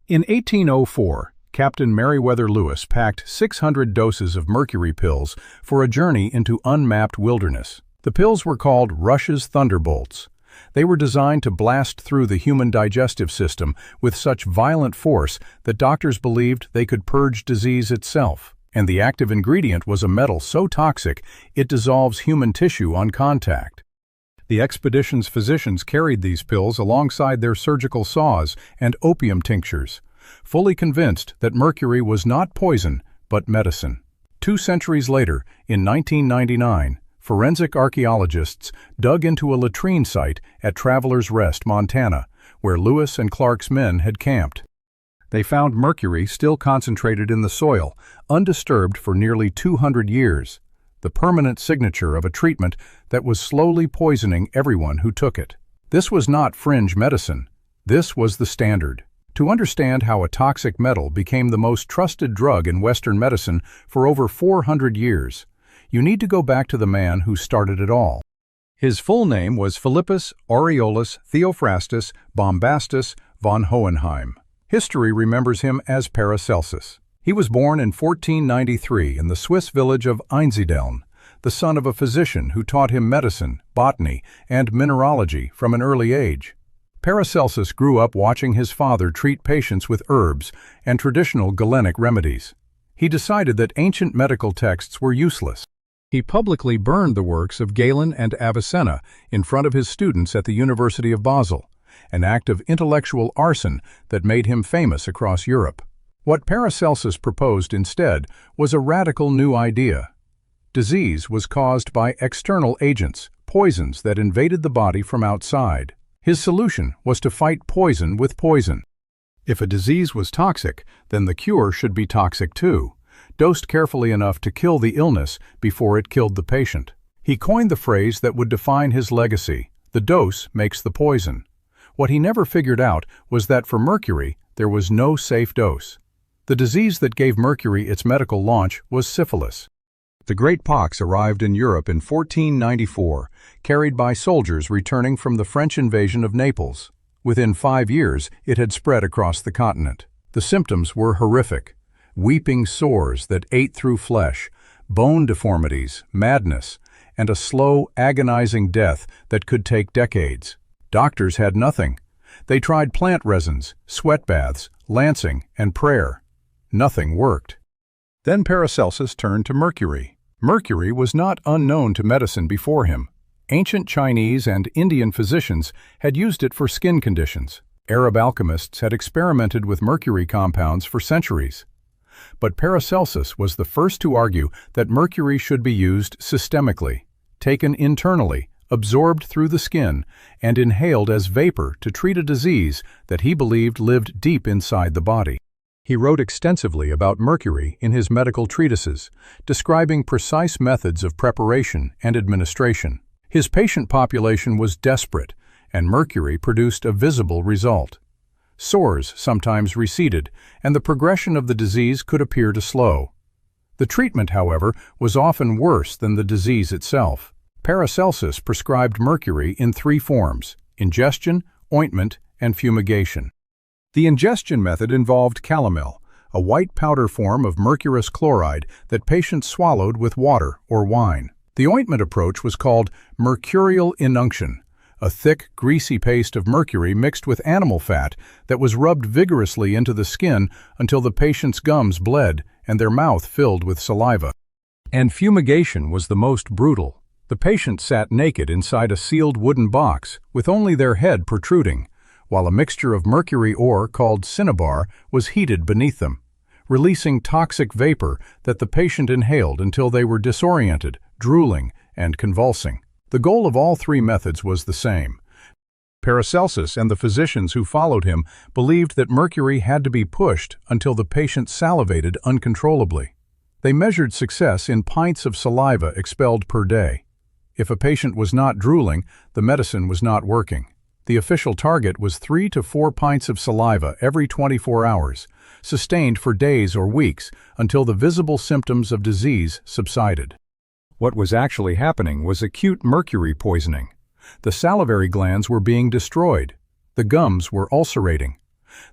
In 1804, Captain Meriwether Lewis packed 600 doses of mercury pills for a journey into unmapped wilderness. The pills were called Rush's Thunderbolts. They were designed to blast through the human digestive system with such violent force that doctors believed they could purge disease itself. And the active ingredient was a metal so toxic it dissolves human tissue on contact. The expedition's physicians carried these pills alongside their surgical saws and opium tinctures, fully convinced that mercury was not poison but medicine. 2 centuries later, in 1999, forensic archaeologists dug into a latrine site at Travelers Rest, Montana, where Lewis and Clark's men had camped. They found mercury still concentrated in the soil, undisturbed for nearly 200 years, the permanent signature of a treatment that was slowly poisoning everyone who took it. This was not fringe medicine. This was the standard. To understand how a toxic metal became the most trusted drug in Western medicine for over 400 years, you need to go back to the man who started it all. His full name was Philippus Aureolus Theophrastus Bombastus von Hohenheim. History remembers him as Paracelsus. He was born in 1493 in the Swiss village of Einsiedeln, the son of a physician who taught him medicine, botany, and mineralogy from an early age. Paracelsus grew up watching his father treat patients with herbs and traditional Galenic remedies. He decided that ancient medical texts were useless. He publicly burned the works of Galen and Avicenna in front of his students at the University of Basel, an act of intellectual arson that made him famous across Europe. What Paracelsus proposed instead was a radical new idea. Disease was caused by external agents, poisons that invaded the body from outside. His solution was to fight poison with poison. If a disease was toxic, then the cure should be toxic too, dosed carefully enough to kill the illness before it killed the patient. He coined the phrase that would define his legacy: the dose makes the poison. What he never figured out was that for mercury, there was no safe dose. The disease that gave mercury its medical launch was syphilis. The Great Pox arrived in Europe in 1494, carried by soldiers returning from the French invasion of Naples. Within 5 years, it had spread across the continent. The symptoms were horrific: weeping sores that ate through flesh, bone deformities, madness, and a slow, agonizing death that could take decades. Doctors had nothing. They tried plant resins, sweat baths, lancing, and prayer. Nothing worked. Then Paracelsus turned to mercury. Mercury was not unknown to medicine before him. Ancient Chinese and Indian physicians had used it for skin conditions. Arab alchemists had experimented with mercury compounds for centuries. But Paracelsus was the first to argue that mercury should be used systemically, taken internally, absorbed through the skin, and inhaled as vapor to treat a disease that he believed lived deep inside the body. He wrote extensively about mercury in his medical treatises, describing precise methods of preparation and administration. His patient population was desperate, and mercury produced a visible result. Sores sometimes receded, and the progression of the disease could appear to slow. The treatment, however, was often worse than the disease itself. Paracelsus prescribed mercury in 3 forms: ingestion, ointment, and fumigation. The ingestion method involved calomel, a white powder form of mercurous chloride that patients swallowed with water or wine. The ointment approach was called mercurial inunction, a thick, greasy paste of mercury mixed with animal fat that was rubbed vigorously into the skin until the patient's gums bled and their mouth filled with saliva. And fumigation was the most brutal. The patient sat naked inside a sealed wooden box with only their head protruding, while a mixture of mercury ore called cinnabar was heated beneath them, releasing toxic vapor that the patient inhaled until they were disoriented, drooling, and convulsing. The goal of all 3 methods was the same. Paracelsus and the physicians who followed him believed that mercury had to be pushed until the patient salivated uncontrollably. They measured success in pints of saliva expelled per day. If a patient was not drooling, the medicine was not working. The official target was 3 to 4 pints of saliva every 24 hours, sustained for days or weeks until the visible symptoms of disease subsided. What was actually happening was acute mercury poisoning. The salivary glands were being destroyed. The gums were ulcerating.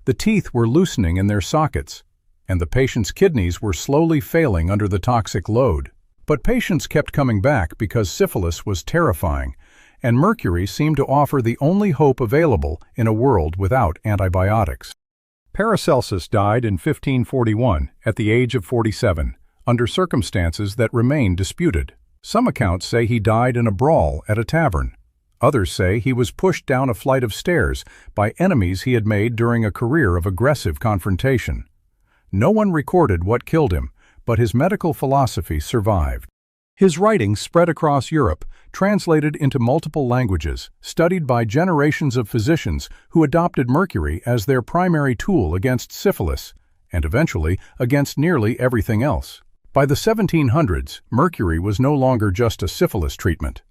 The teeth were loosening in their sockets, and the patient's kidneys were slowly failing under the toxic load. But patients kept coming back because syphilis was terrifying, and mercury seemed to offer the only hope available in a world without antibiotics. Paracelsus died in 1541 at the age of 47, under circumstances that remain disputed. Some accounts say he died in a brawl at a tavern. Others say he was pushed down a flight of stairs by enemies he had made during a career of aggressive confrontation. No one recorded what killed him, but his medical philosophy survived. His writings spread across Europe, translated into multiple languages, studied by generations of physicians who adopted mercury as their primary tool against syphilis, and eventually against nearly everything else. By the 1700s, mercury was no longer just a syphilis treatment.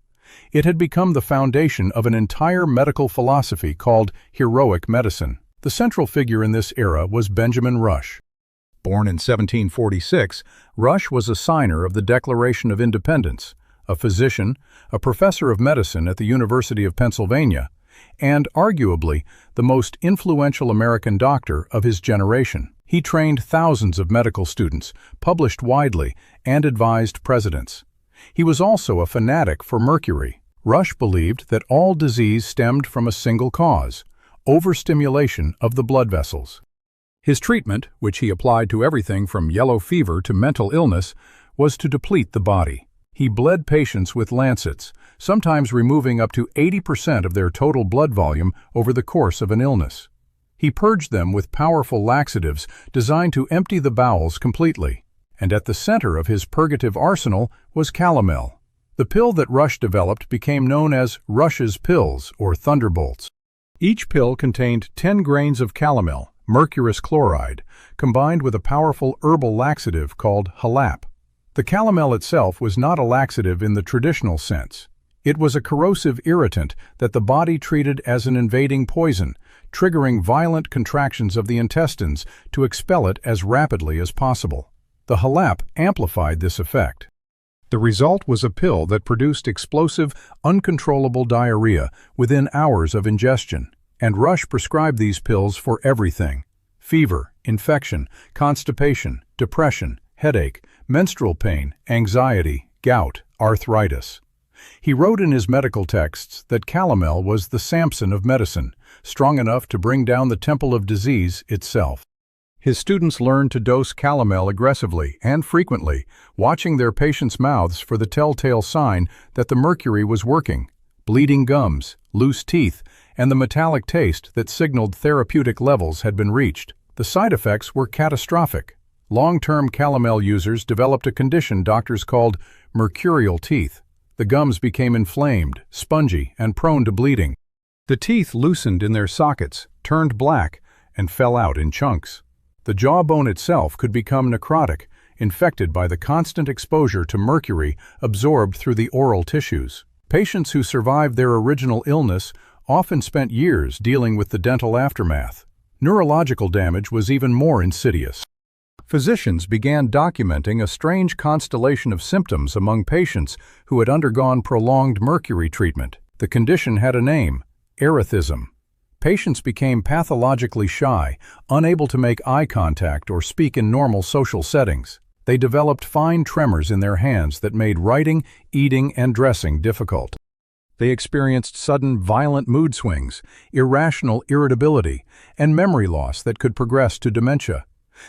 It had become the foundation of an entire medical philosophy called heroic medicine. The central figure in this era was Benjamin Rush. Born in 1746, Rush was a signer of the Declaration of Independence, a physician, a professor of medicine at the University of Pennsylvania, and arguably the most influential American doctor of his generation. He trained thousands of medical students, published widely, and advised presidents. He was also a fanatic for mercury. Rush believed that all disease stemmed from a single cause: overstimulation of the blood vessels. His treatment, which he applied to everything from yellow fever to mental illness, was to deplete the body. He bled patients with lancets, sometimes removing up to 80% of their total blood volume over the course of an illness. He purged them with powerful laxatives designed to empty the bowels completely. And at the center of his purgative arsenal was calomel. The pill that Rush developed became known as Rush's pills, or Thunderbolts. Each pill contained 10 grains of calomel, mercurous chloride, combined with a powerful herbal laxative called halap. The calomel itself was not a laxative in the traditional sense. It was a corrosive irritant that the body treated as an invading poison, triggering violent contractions of the intestines to expel it as rapidly as possible. The halap amplified this effect. The result was a pill that produced explosive, uncontrollable diarrhea within hours of ingestion, and Rush prescribed these pills for everything: fever, infection, constipation, depression, headache, menstrual pain, anxiety, gout, arthritis. He wrote in his medical texts that calomel was the Samson of medicine, strong enough to bring down the temple of disease itself. His students learned to dose calomel aggressively and frequently, watching their patients' mouths for the telltale sign that the mercury was working: bleeding gums, loose teeth, and the metallic taste that signaled therapeutic levels had been reached. The side effects were catastrophic. Long-term calomel users developed a condition doctors called mercurial teeth. The gums became inflamed, spongy, and prone to bleeding. The teeth loosened in their sockets, turned black, and fell out in chunks. The jawbone itself could become necrotic, infected by the constant exposure to mercury absorbed through the oral tissues. Patients who survived their original illness often spent years dealing with the dental aftermath. Neurological damage was even more insidious. Physicians began documenting a strange constellation of symptoms among patients who had undergone prolonged mercury treatment. The condition had a name: erethism. Patients became pathologically shy, unable to make eye contact or speak in normal social settings. They developed fine tremors in their hands that made writing, eating, and dressing difficult. They experienced sudden, violent mood swings, irrational irritability, and memory loss that could progress to dementia.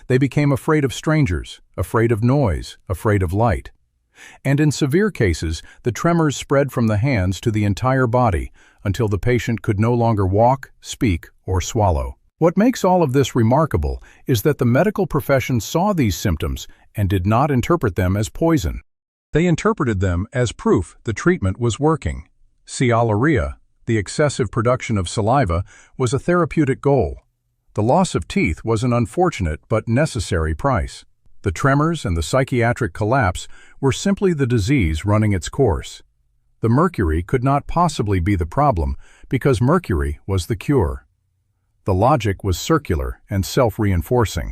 They became afraid of strangers, afraid of noise, afraid of light. And in severe cases, the tremors spread from the hands to the entire body until the patient could no longer walk, speak, or swallow. What makes all of this remarkable is that the medical profession saw these symptoms and did not interpret them as poison. They interpreted them as proof the treatment was working. Sialorrhea, the excessive production of saliva, was a therapeutic goal. The loss of teeth was an unfortunate but necessary price. The tremors and the psychiatric collapse were simply the disease running its course. The mercury could not possibly be the problem because mercury was the cure. The logic was circular and self-reinforcing.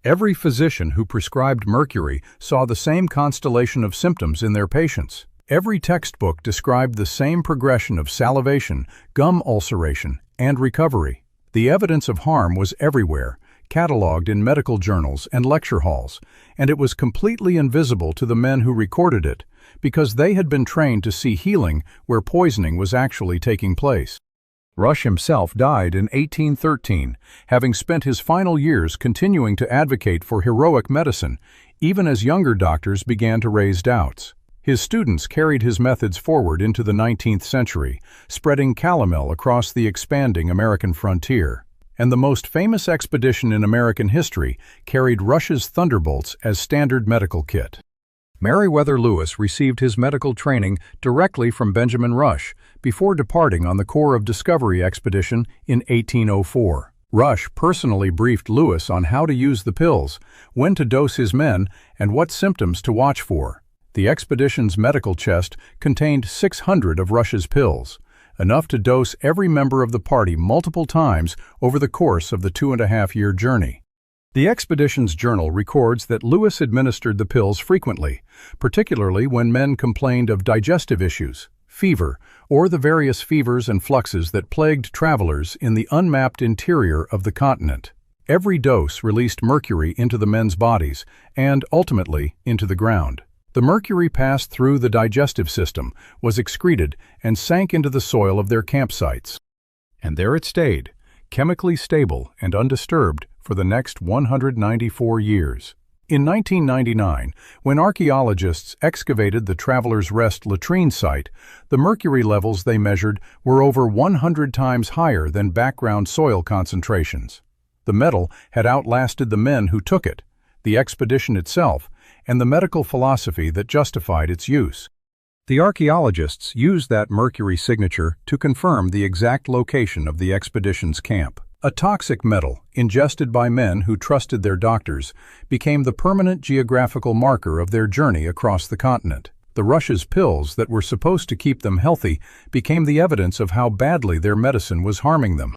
Every physician who prescribed mercury saw the same constellation of symptoms in their patients. Every textbook described the same progression of salivation, gum ulceration, and recovery. The evidence of harm was everywhere, catalogued in medical journals and lecture halls, and it was completely invisible to the men who recorded it, because they had been trained to see healing where poisoning was actually taking place. Rush himself died in 1813, having spent his final years continuing to advocate for heroic medicine, even as younger doctors began to raise doubts. His students carried his methods forward into the 19th century, spreading calomel across the expanding American frontier. And the most famous expedition in American history carried Rush's Thunderbolts as standard medical kit. Meriwether Lewis received his medical training directly from Benjamin Rush before departing on the Corps of Discovery expedition in 1804. Rush personally briefed Lewis on how to use the pills, when to dose his men, and what symptoms to watch for. The expedition's medical chest contained 600 of Rush's pills, enough to dose every member of the party multiple times over the course of the 2.5-year journey. The expedition's journal records that Lewis administered the pills frequently, particularly when men complained of digestive issues, fever, or the various fevers and fluxes that plagued travelers in the unmapped interior of the continent. Every dose released mercury into the men's bodies and, ultimately, into the ground. The mercury passed through the digestive system, was excreted, and sank into the soil of their campsites. And there it stayed, chemically stable and undisturbed for the next 194 years. In 1999, when archaeologists excavated the Travelers' Rest latrine site, the mercury levels they measured were over 100 times higher than background soil concentrations. The metal had outlasted the men who took it, the expedition itself, and the medical philosophy that justified its use. The archaeologists used that mercury signature to confirm the exact location of the expedition's camp. A toxic metal, ingested by men who trusted their doctors, became the permanent geographical marker of their journey across the continent. The Rush's pills that were supposed to keep them healthy became the evidence of how badly their medicine was harming them.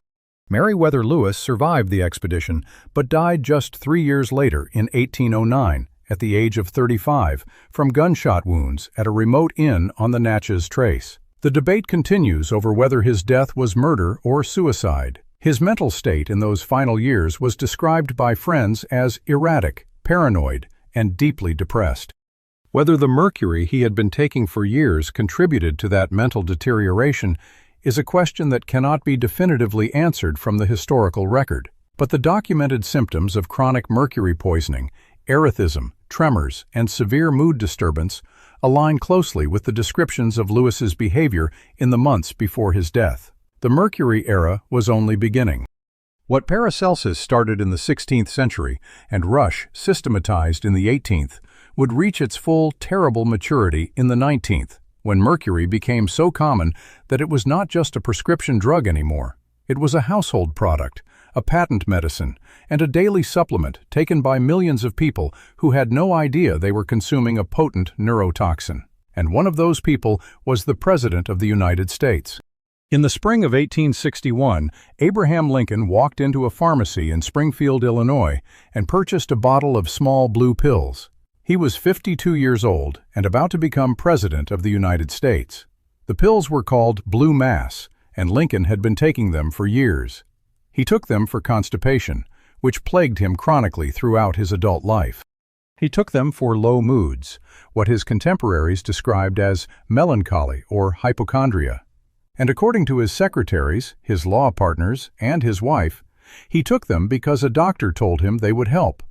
Meriwether Lewis survived the expedition, but died just 3 years later in 1809, at the age of 35, from gunshot wounds at a remote inn on the Natchez Trace. The debate continues over whether his death was murder or suicide. His mental state in those final years was described by friends as erratic, paranoid, and deeply depressed. Whether the mercury he had been taking for years contributed to that mental deterioration is a question that cannot be definitively answered from the historical record. But the documented symptoms of chronic mercury poisoning, erethism, tremors, and severe mood disturbance align closely with the descriptions of Lewis's behavior in the months before his death. The mercury era was only beginning. What Paracelsus started in the 16th century and Rush systematized in the 18th would reach its full, terrible maturity in the 19th, when mercury became so common that it was not just a prescription drug anymore. It was a household product, a patent medicine, and a daily supplement taken by millions of people who had no idea they were consuming a potent neurotoxin. And one of those people was the President of the United States. In the spring of 1861, Abraham Lincoln walked into a pharmacy in Springfield, Illinois, and purchased a bottle of small blue pills. He was 52 years old and about to become President of the United States. The pills were called Blue Mass, and Lincoln had been taking them for years. He took them for constipation, which plagued him chronically throughout his adult life. He took them for low moods, what his contemporaries described as melancholy or hypochondria. And according to his secretaries, his law partners, and his wife, he took them because a doctor told him they would help.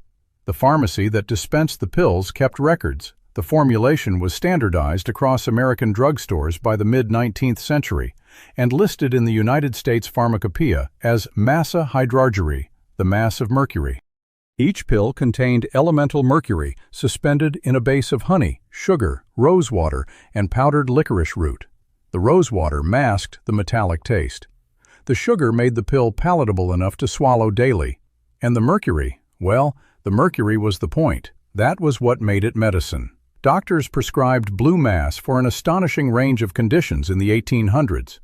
The pharmacy that dispensed the pills kept records. The formulation was standardized across American drugstores by the mid-19th century and listed in the United States Pharmacopoeia as massa hydrargyri, the mass of mercury. Each pill contained elemental mercury suspended in a base of honey, sugar, rosewater, and powdered licorice root. The rosewater masked the metallic taste. The sugar made the pill palatable enough to swallow daily. And the mercury, well, the mercury was the point. That was what made it medicine. Doctors prescribed Blue Mass for an astonishing range of conditions in the 1800s.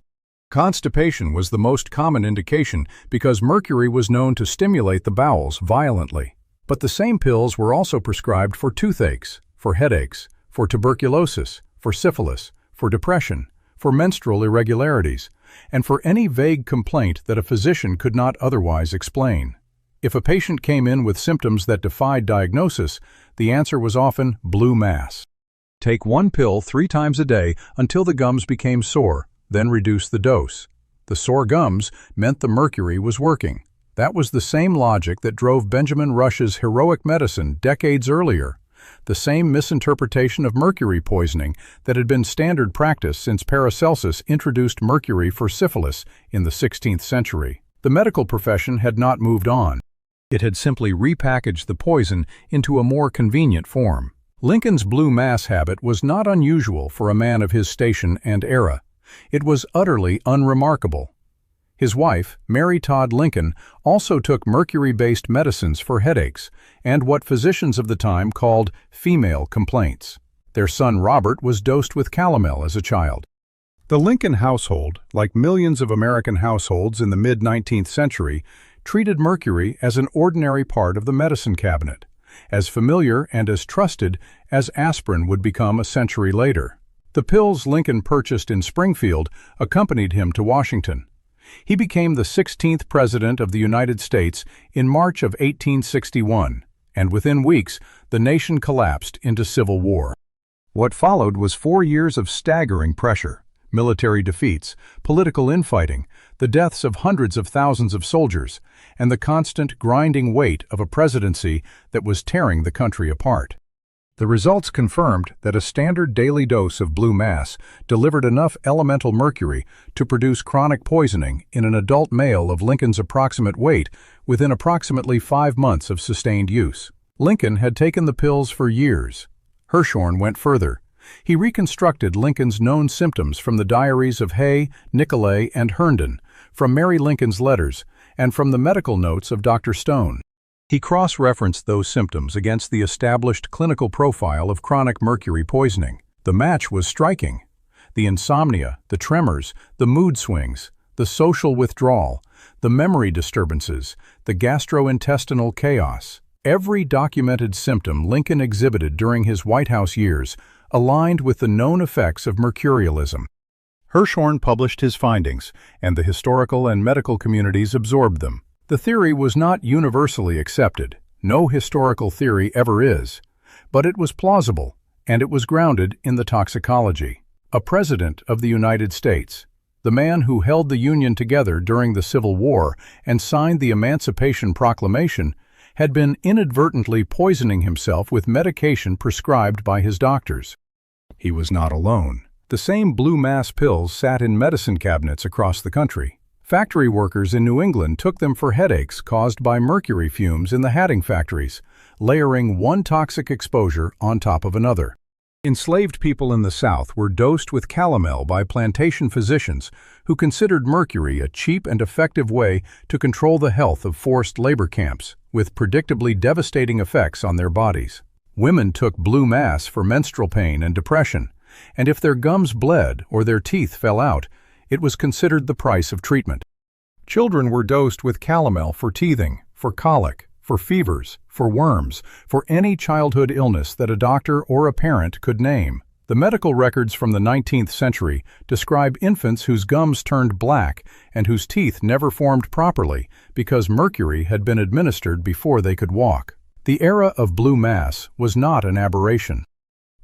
Constipation was the most common indication because mercury was known to stimulate the bowels violently. But the same pills were also prescribed for toothaches, for headaches, for tuberculosis, for syphilis, for depression, for menstrual irregularities, and for any vague complaint that a physician could not otherwise explain. If a patient came in with symptoms that defied diagnosis, the answer was often blue mass. Take one pill 3 times a day until the gums became sore, then reduce the dose. The sore gums meant the mercury was working. That was the same logic that drove Benjamin Rush's heroic medicine decades earlier, the same misinterpretation of mercury poisoning that had been standard practice since Paracelsus introduced mercury for syphilis in the 16th century. The medical profession had not moved on. It had simply repackaged the poison into a more convenient form. Lincoln's blue mass habit was not unusual for a man of his station and era. It was utterly unremarkable. His wife, Mary Todd Lincoln, also took mercury-based medicines for headaches and what physicians of the time called female complaints. Their son Robert was dosed with calomel as a child. The Lincoln household, like millions of American households in the mid-19th century, treated mercury as an ordinary part of the medicine cabinet, as familiar and as trusted as aspirin would become a century later. The pills Lincoln purchased in Springfield accompanied him to Washington. He became the 16th President of the United States in March of 1861, and within weeks, the nation collapsed into civil war. What followed was 4 years of staggering pressure, military defeats, political infighting, the deaths of hundreds of thousands of soldiers, and the constant grinding weight of a presidency that was tearing the country apart. The results confirmed that a standard daily dose of blue mass delivered enough elemental mercury to produce chronic poisoning in an adult male of Lincoln's approximate weight within approximately 5 months of sustained use. Lincoln had taken the pills for years. Hirschhorn went further. He reconstructed Lincoln's known symptoms from the diaries of Hay, Nicolay, and Herndon, from Mary Lincoln's letters, and from the medical notes of Dr. Stone. He cross-referenced those symptoms against the established clinical profile of chronic mercury poisoning. The match was striking. The insomnia, the tremors, the mood swings, the social withdrawal, the memory disturbances, the gastrointestinal chaos. Every documented symptom Lincoln exhibited during his White House years aligned with the known effects of mercurialism. Hirschhorn published his findings, and the historical and medical communities absorbed them. The theory was not universally accepted. No historical theory ever is. But it was plausible, and it was grounded in the toxicology. A president of the United States, the man who held the Union together during the Civil War and signed the Emancipation Proclamation, had been inadvertently poisoning himself with medication prescribed by his doctors. He was not alone. The same blue mass pills sat in medicine cabinets across the country. Factory workers in New England took them for headaches caused by mercury fumes in the hatting factories, layering one toxic exposure on top of another. Enslaved people in the South were dosed with calomel by plantation physicians who considered mercury a cheap and effective way to control the health of forced labor camps, with predictably devastating effects on their bodies. Women took blue mass for menstrual pain and depression, and if their gums bled or their teeth fell out, it was considered the price of treatment. Children were dosed with calomel for teething, for colic, for fevers, for worms, for any childhood illness that a doctor or a parent could name. The medical records from the 19th century describe infants whose gums turned black and whose teeth never formed properly because mercury had been administered before they could walk. The era of blue mass was not an aberration.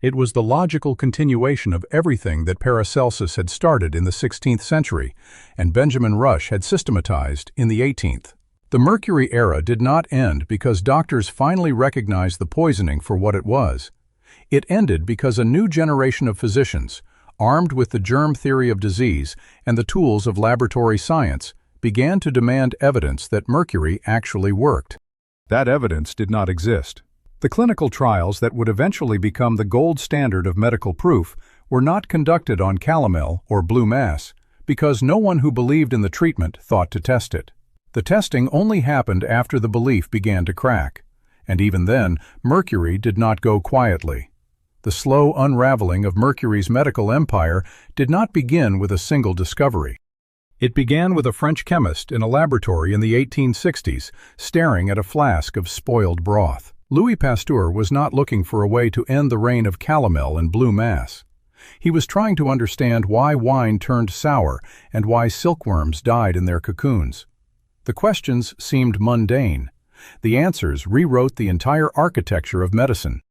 It was the logical continuation of everything that Paracelsus had started in the 16th century and Benjamin Rush had systematized in the 18th. The mercury era did not end because doctors finally recognized the poisoning for what it was. It ended because a new generation of physicians, armed with the germ theory of disease and the tools of laboratory science, began to demand evidence that mercury actually worked. That evidence did not exist. The clinical trials that would eventually become the gold standard of medical proof were not conducted on calomel or blue mass because no one who believed in the treatment thought to test it. The testing only happened after the belief began to crack, and even then, mercury did not go quietly. The slow unraveling of mercury's medical empire did not begin with a single discovery. It began with a French chemist in a laboratory in the 1860s, staring at a flask of spoiled broth. Louis Pasteur was not looking for a way to end the reign of calomel and blue mass. He was trying to understand why wine turned sour and why silkworms died in their cocoons. The questions seemed mundane. The answers rewrote the entire architecture of medicine.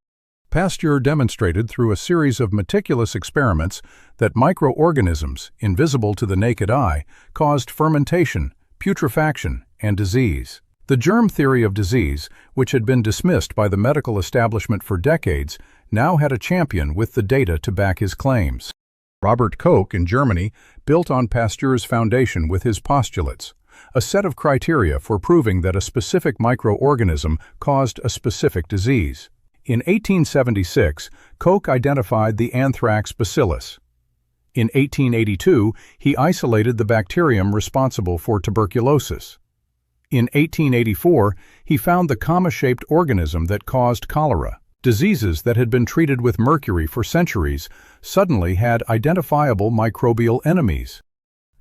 Pasteur demonstrated through a series of meticulous experiments that microorganisms, invisible to the naked eye, caused fermentation, putrefaction, and disease. The germ theory of disease, which had been dismissed by the medical establishment for decades, now had a champion with the data to back his claims. Robert Koch in Germany built on Pasteur's foundation with his postulates, a set of criteria for proving that a specific microorganism caused a specific disease. In 1876, Koch identified the anthrax bacillus. In 1882, he isolated the bacterium responsible for tuberculosis. In 1884, he found the comma-shaped organism that caused cholera. Diseases that had been treated with mercury for centuries suddenly had identifiable microbial enemies.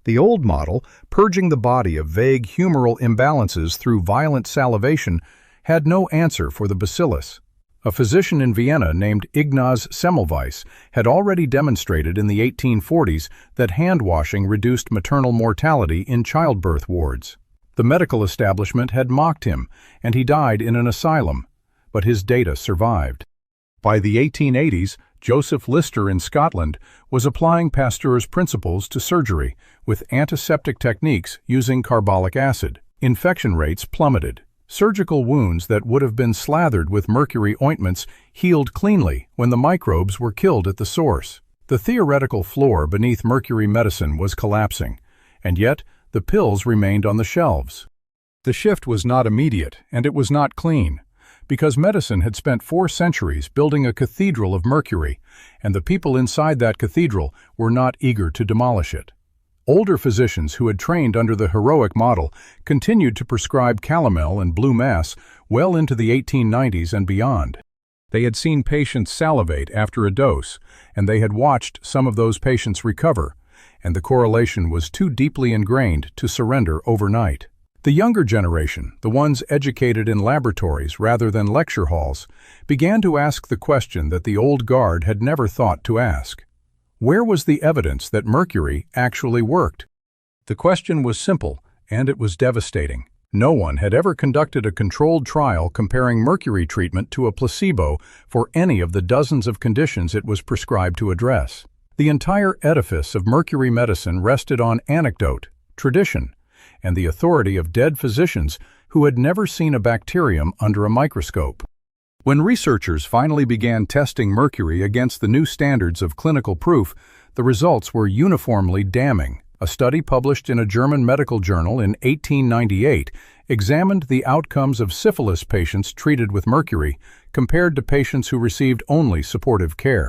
The old model, purging the body of vague humoral imbalances through violent salivation, had no answer for the bacillus. A physician in Vienna named Ignaz Semmelweis had already demonstrated in the 1840s that hand-washing reduced maternal mortality in childbirth wards. The medical establishment had mocked him, and he died in an asylum, but his data survived. By the 1880s, Joseph Lister in Scotland was applying Pasteur's principles to surgery with antiseptic techniques using carbolic acid. Infection rates plummeted. Surgical wounds that would have been slathered with mercury ointments healed cleanly when the microbes were killed at the source. The theoretical floor beneath mercury medicine was collapsing, and yet the pills remained on the shelves. The shift was not immediate, and it was not clean, because medicine had spent 4 centuries building a cathedral of mercury, and the people inside that cathedral were not eager to demolish it. Older physicians who had trained under the heroic model continued to prescribe calomel and blue mass well into the 1890s and beyond. They had seen patients salivate after a dose, and they had watched some of those patients recover, and the correlation was too deeply ingrained to surrender overnight. The younger generation, the ones educated in laboratories rather than lecture halls, began to ask the question that the old guard had never thought to ask. Where was the evidence that mercury actually worked? The question was simple, and it was devastating. No one had ever conducted a controlled trial comparing mercury treatment to a placebo for any of the dozens of conditions it was prescribed to address. The entire edifice of mercury medicine rested on anecdote, tradition, and the authority of dead physicians who had never seen a bacterium under a microscope. When researchers finally began testing mercury against the new standards of clinical proof, the results were uniformly damning. A study published in a German medical journal in 1898 examined the outcomes of syphilis patients treated with mercury compared to patients who received only supportive care.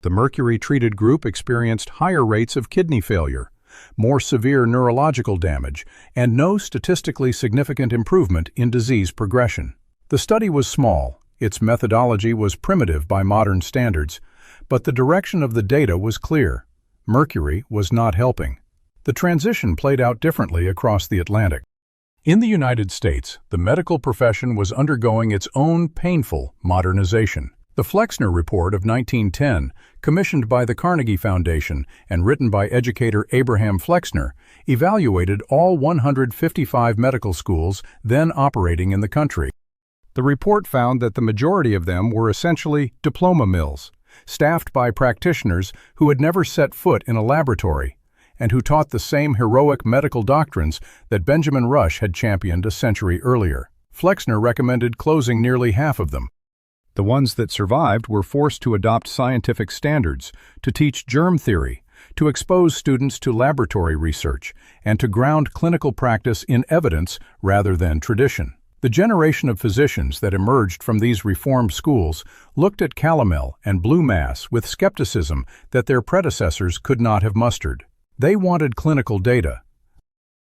The mercury-treated group experienced higher rates of kidney failure, more severe neurological damage, and no statistically significant improvement in disease progression. The study was small. Its methodology was primitive by modern standards, but the direction of the data was clear. Mercury was not helping. The transition played out differently across the Atlantic. In the United States, the medical profession was undergoing its own painful modernization. The Flexner Report of 1910, commissioned by the Carnegie Foundation and written by educator Abraham Flexner, evaluated all 155 medical schools then operating in the country. The report found that the majority of them were essentially diploma mills, staffed by practitioners who had never set foot in a laboratory and who taught the same heroic medical doctrines that Benjamin Rush had championed a century earlier. Flexner recommended closing nearly half of them. The ones that survived were forced to adopt scientific standards, to teach germ theory, to expose students to laboratory research, and to ground clinical practice in evidence rather than tradition. The generation of physicians that emerged from these reformed schools looked at calomel and blue mass with skepticism that their predecessors could not have mustered. They wanted clinical data.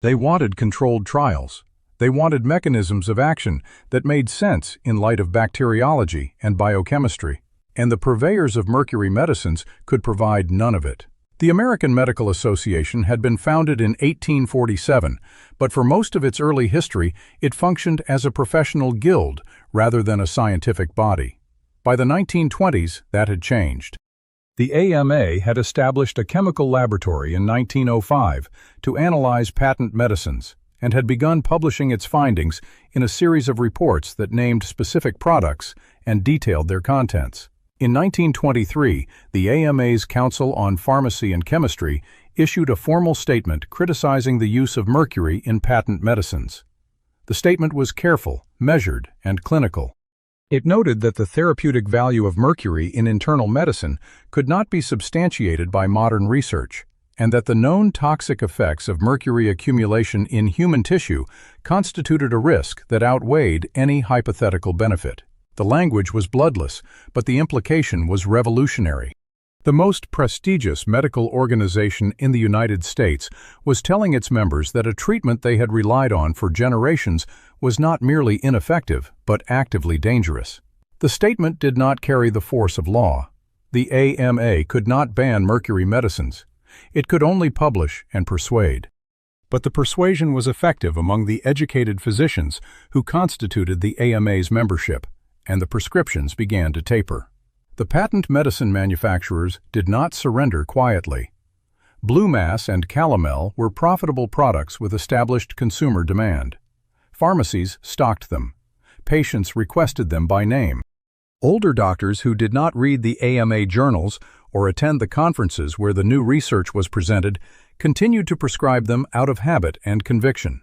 They wanted controlled trials. They wanted mechanisms of action that made sense in light of bacteriology and biochemistry, and the purveyors of mercury medicines could provide none of it. The American Medical Association had been founded in 1847, but for most of its early history it functioned as a professional guild rather than a scientific body. By the 1920s, that had changed. The AMA had established a chemical laboratory in 1905 to analyze patent medicines and had begun publishing its findings in a series of reports that named specific products and detailed their contents. In 1923, the AMA's Council on Pharmacy and Chemistry issued a formal statement criticizing the use of mercury in patent medicines. The statement was careful, measured, and clinical. It noted that the therapeutic value of mercury in internal medicine could not be substantiated by modern research, and that the known toxic effects of mercury accumulation in human tissue constituted a risk that outweighed any hypothetical benefit. The language was bloodless, but the implication was revolutionary. The most prestigious medical organization in the United States was telling its members that a treatment they had relied on for generations was not merely ineffective, but actively dangerous. The statement did not carry the force of law. The AMA could not ban mercury medicines. It could only publish and persuade. But the persuasion was effective among the educated physicians who constituted the AMA's membership, and the prescriptions began to taper. The patent medicine manufacturers did not surrender quietly. Blue Mass and Calomel were profitable products with established consumer demand. Pharmacies stocked them. Patients requested them by name. Older doctors who did not read the AMA journals or attend the conferences where the new research was presented continued to prescribe them out of habit and conviction.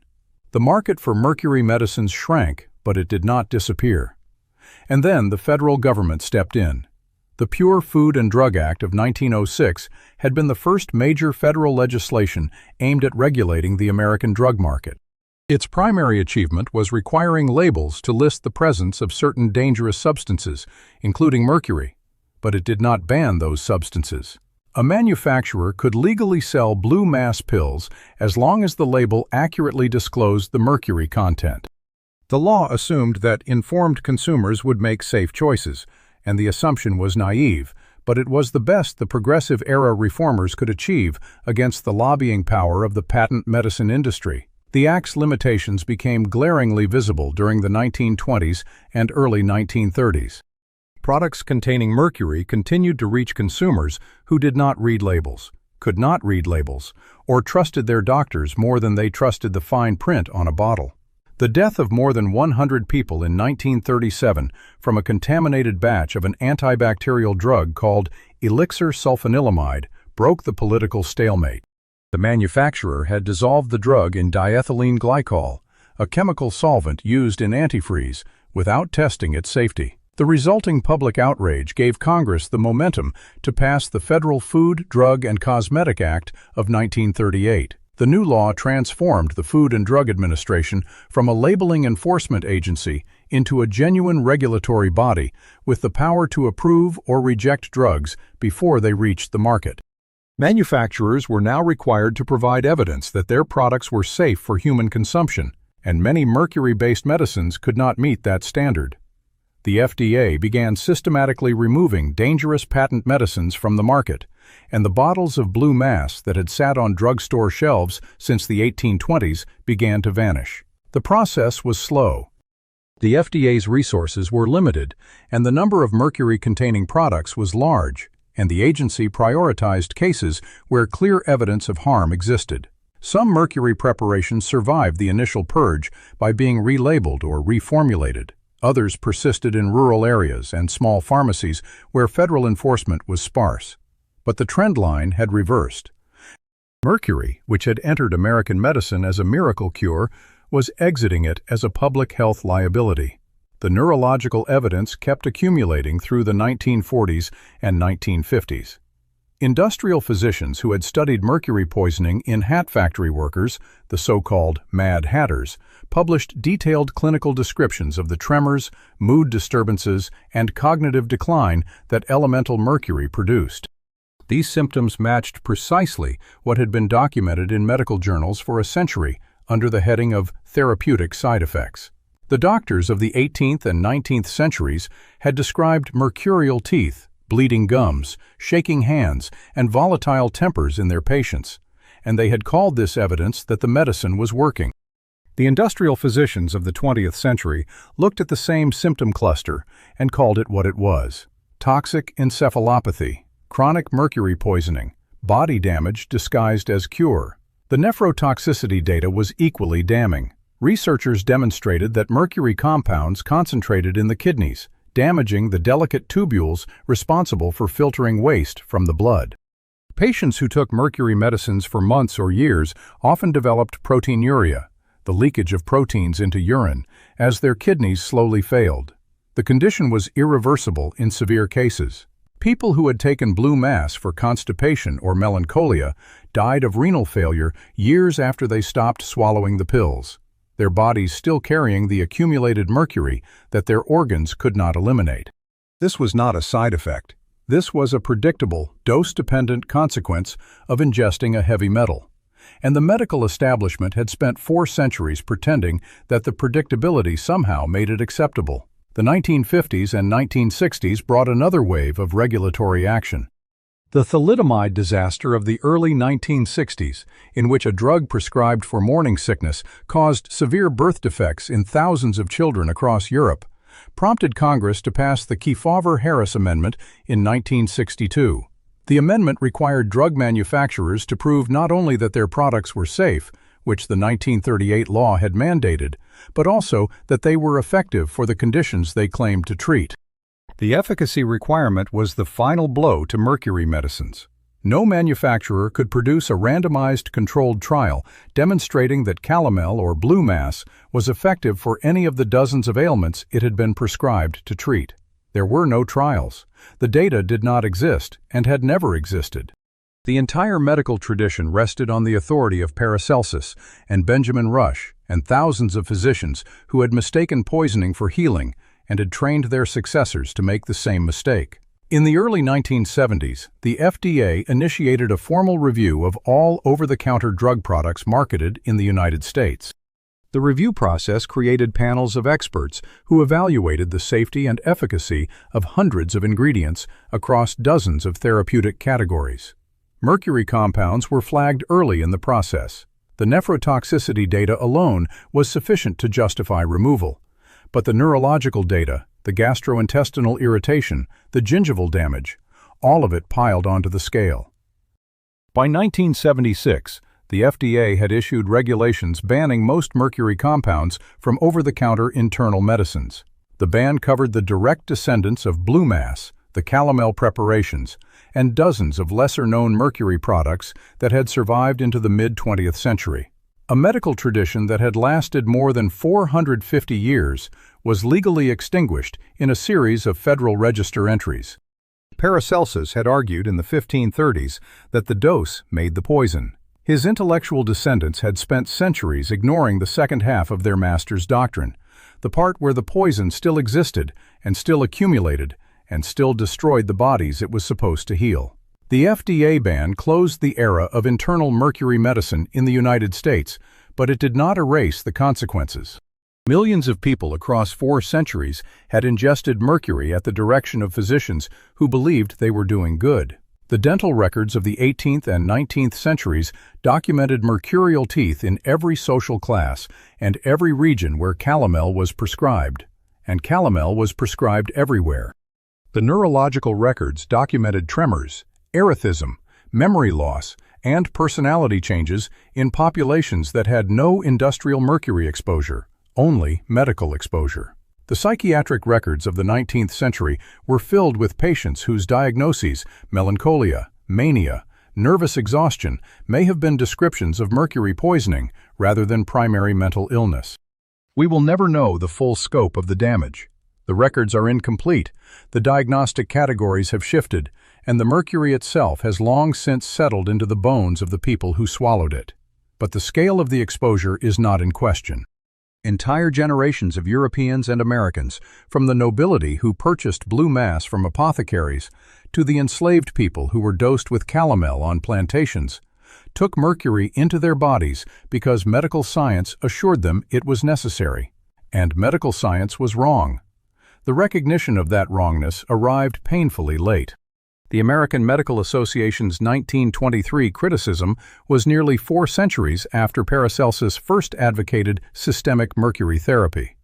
The market for mercury medicines shrank, but it did not disappear. And then the federal government stepped in. The Pure Food and Drug Act of 1906 had been the first major federal legislation aimed at regulating the American drug market. Its primary achievement was requiring labels to list the presence of certain dangerous substances, including mercury, but it did not ban those substances. A manufacturer could legally sell Blue Mass pills as long as the label accurately disclosed the mercury content. The law assumed that informed consumers would make safe choices, and the assumption was naive, but it was the best the progressive-era reformers could achieve against the lobbying power of the patent medicine industry. The Act's limitations became glaringly visible during the 1920s and early 1930s. Products containing mercury continued to reach consumers who did not read labels, could not read labels, or trusted their doctors more than they trusted the fine print on a bottle. The death of more than 100 people in 1937 from a contaminated batch of an antibacterial drug called elixir sulfanilamide broke the political stalemate. The manufacturer had dissolved the drug in diethylene glycol, a chemical solvent used in antifreeze, without testing its safety. The resulting public outrage gave Congress the momentum to pass the Federal Food, Drug, and Cosmetic Act of 1938. The new law transformed the Food and Drug Administration from a labeling enforcement agency into a genuine regulatory body with the power to approve or reject drugs before they reached the market. Manufacturers were now required to provide evidence that their products were safe for human consumption, and many mercury-based medicines could not meet that standard. The FDA began systematically removing dangerous patent medicines from the market, and the bottles of Blue Mass that had sat on drugstore shelves since the 1820s began to vanish. The process was slow. The FDA's resources were limited, and the number of mercury-containing products was large, and the agency prioritized cases where clear evidence of harm existed. Some mercury preparations survived the initial purge by being relabeled or reformulated. Others persisted in rural areas and small pharmacies where federal enforcement was sparse. But the trend line had reversed. Mercury, which had entered American medicine as a miracle cure, was exiting it as a public health liability. The neurological evidence kept accumulating through the 1940s and 1950s. Industrial physicians who had studied mercury poisoning in hat factory workers, the so-called Mad Hatters, published detailed clinical descriptions of the tremors, mood disturbances, and cognitive decline that elemental mercury produced. These symptoms matched precisely what had been documented in medical journals for a century under the heading of therapeutic side effects. The doctors of the 18th and 19th centuries had described mercurial teeth, bleeding gums, shaking hands, and volatile tempers in their patients, and they had called this evidence that the medicine was working. The industrial physicians of the 20th century looked at the same symptom cluster and called it what it was: toxic encephalopathy, chronic mercury poisoning, body damage disguised as cure. The nephrotoxicity data was equally damning. Researchers demonstrated that mercury compounds concentrated in the kidneys, damaging the delicate tubules responsible for filtering waste from the blood. Patients who took mercury medicines for months or years often developed proteinuria, the leakage of proteins into urine, as their kidneys slowly failed. The condition was irreversible in severe cases. People who had taken blue mass for constipation or melancholia died of renal failure years after they stopped swallowing the pills, their bodies still carrying the accumulated mercury that their organs could not eliminate. This was not a side effect. This was a predictable, dose-dependent consequence of ingesting a heavy metal. And the medical establishment had spent 4 centuries pretending that the predictability somehow made it acceptable. The 1950s and 1960s brought another wave of regulatory action. The thalidomide disaster of the early 1960s, in which a drug prescribed for morning sickness caused severe birth defects in thousands of children across Europe, prompted Congress to pass the Kefauver-Harris Amendment in 1962. The amendment required drug manufacturers to prove not only that their products were safe, which the 1938 law had mandated, but also that they were effective for the conditions they claimed to treat. The efficacy requirement was the final blow to mercury medicines. No manufacturer could produce a randomized controlled trial demonstrating that calomel or blue mass was effective for any of the dozens of ailments it had been prescribed to treat. There were no trials. The data did not exist and had never existed. The entire medical tradition rested on the authority of Paracelsus and Benjamin Rush and thousands of physicians who had mistaken poisoning for healing and had trained their successors to make the same mistake. In the early 1970s, the FDA initiated a formal review of all over-the-counter drug products marketed in the United States. The review process created panels of experts who evaluated the safety and efficacy of hundreds of ingredients across dozens of therapeutic categories. Mercury compounds were flagged early in the process. The nephrotoxicity data alone was sufficient to justify removal, but the neurological data, the gastrointestinal irritation, the gingival damage, all of it piled onto the scale. By 1976, the FDA had issued regulations banning most mercury compounds from over-the-counter internal medicines. The ban covered the direct descendants of blue mass, the calomel preparations, and dozens of lesser-known mercury products that had survived into the mid-20th century. A medical tradition that had lasted more than 450 years was legally extinguished in a series of Federal Register entries. Paracelsus had argued in the 1530s that the dose made the poison. His intellectual descendants had spent centuries ignoring the second half of their master's doctrine, the part where the poison still existed and still accumulated and still destroyed the bodies it was supposed to heal. The FDA ban closed the era of internal mercury medicine in the United States, but it did not erase the consequences. Millions of people across 4 centuries had ingested mercury at the direction of physicians who believed they were doing good. The dental records of the 18th and 19th centuries documented mercurial teeth in every social class and every region where calomel was prescribed, and calomel was prescribed everywhere. The neurological records documented tremors, erethism, memory loss, and personality changes in populations that had no industrial mercury exposure, only medical exposure. The psychiatric records of the 19th century were filled with patients whose diagnoses, melancholia, mania, nervous exhaustion, may have been descriptions of mercury poisoning rather than primary mental illness. We will never know the full scope of the damage. The records are incomplete, the diagnostic categories have shifted, and the mercury itself has long since settled into the bones of the people who swallowed it. But the scale of the exposure is not in question. Entire generations of Europeans and Americans, from the nobility who purchased blue mass from apothecaries to the enslaved people who were dosed with calomel on plantations, took mercury into their bodies because medical science assured them it was necessary. And medical science was wrong. The recognition of that wrongness arrived painfully late. The American Medical Association's 1923 criticism was nearly 4 centuries after Paracelsus first advocated systemic mercury therapy.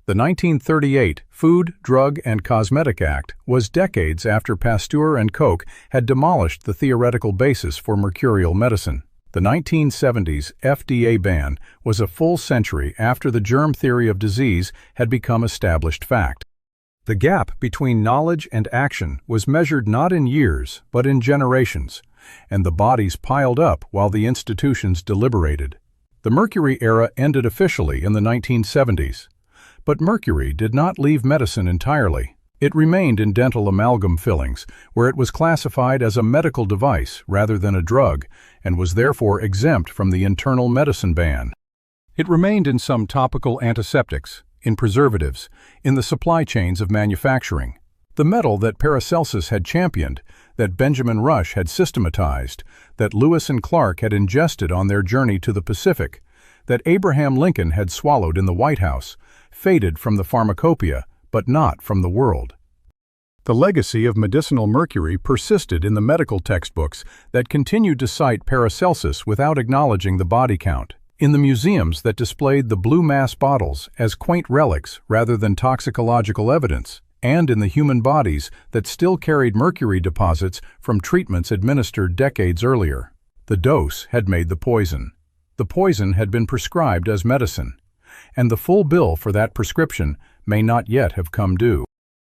The 1938 Food, Drug, and Cosmetic Act was decades after Pasteur and Koch had demolished the theoretical basis for mercurial medicine. The 1970s FDA ban was a full century after the germ theory of disease had become established fact. The gap between knowledge and action was measured not in years, but in generations, and the bodies piled up while the institutions deliberated. The mercury era ended officially in the 1970s. But mercury did not leave medicine entirely. It remained in dental amalgam fillings, where it was classified as a medical device rather than a drug, and was therefore exempt from the internal medicine ban. It remained in some topical antiseptics, in preservatives, in the supply chains of manufacturing. The metal that Paracelsus had championed, that Benjamin Rush had systematized, that Lewis and Clark had ingested on their journey to the Pacific, that Abraham Lincoln had swallowed in the White House, faded from the pharmacopoeia, but not from the world. The legacy of medicinal mercury persisted in the medical textbooks that continued to cite Paracelsus without acknowledging the body count, in the museums that displayed the blue mass bottles as quaint relics rather than toxicological evidence, and in the human bodies that still carried mercury deposits from treatments administered decades earlier. The dose had made the poison. The poison had been prescribed as medicine, and the full bill for that prescription may not yet have come due.